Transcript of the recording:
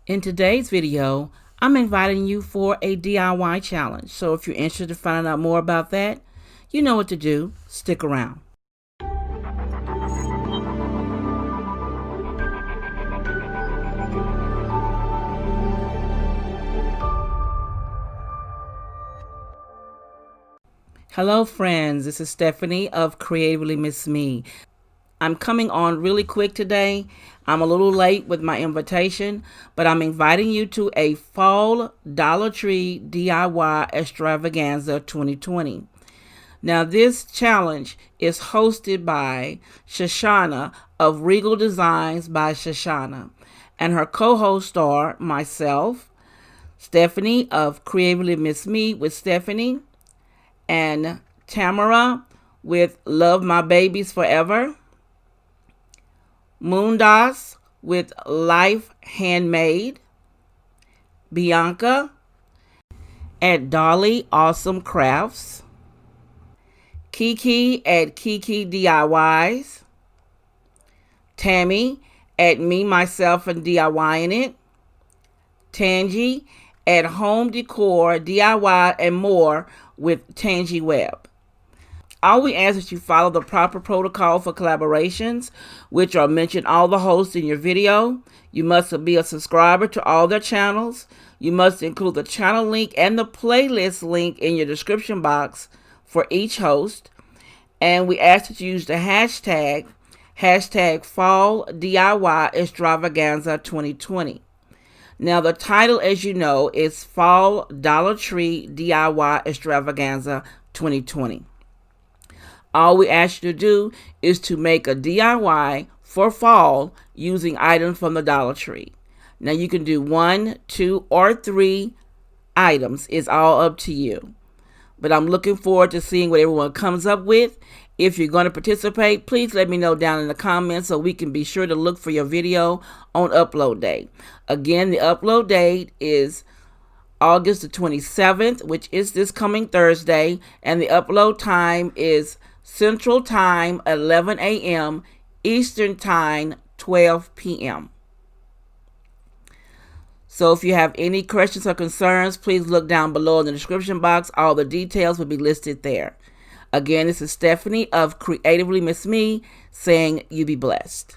In today's video, I'm inviting you for a DIY challenge. So if you're interested in finding out more about that, you know what to do. Stick around. Hello friends, this is Stephanie of Creatively Miss Me. I'm coming on really quick today. I'm a little late with my invitation, but I'm inviting you to a fall Dollar Tree DIY extravaganza 2020. Now this challenge is hosted by Shoshana of Regal Designs by Shoshana, and her co-hosts are myself, Stephanie of Creatively Miss Me with Stephanie, and Tamara with Love My Babies Forever, Moondas with Life Handmade, Bianca at Dolly Awesome Crafts, Kiki at Kiki DIYs, Tammy at Me, Myself, and DIYing It, Tangi at Home Decor, DIY, and More with Tangi Web. All we ask is that you follow the proper protocol for collaborations, which are mentioned all the hosts in your video. You must be a subscriber to all their channels. You must include the channel link and the playlist link in your description box for each host. And we ask that you use the hashtag Fall DIY Extravaganza 2020. Now the title, as you know, is Fall Dollar Tree DIY Extravaganza 2020. All we ask you to do is to make a DIY for fall using items from the Dollar Tree. Now you can do 1, 2, or 3 items. It's all up to you. But I'm looking forward to seeing what everyone comes up with. If you're going to participate, please let me know down in the comments so we can be sure to look for your video on upload day. Again, the upload date is August the 27th, which is this coming Thursday, and the upload time is Central Time, 11 a.m., Eastern Time, 12 p.m. So if you have any questions or concerns, please look down below in the description box. All the details will be listed there. Again, this is Stephanie of Creatively Miss Me saying you be blessed.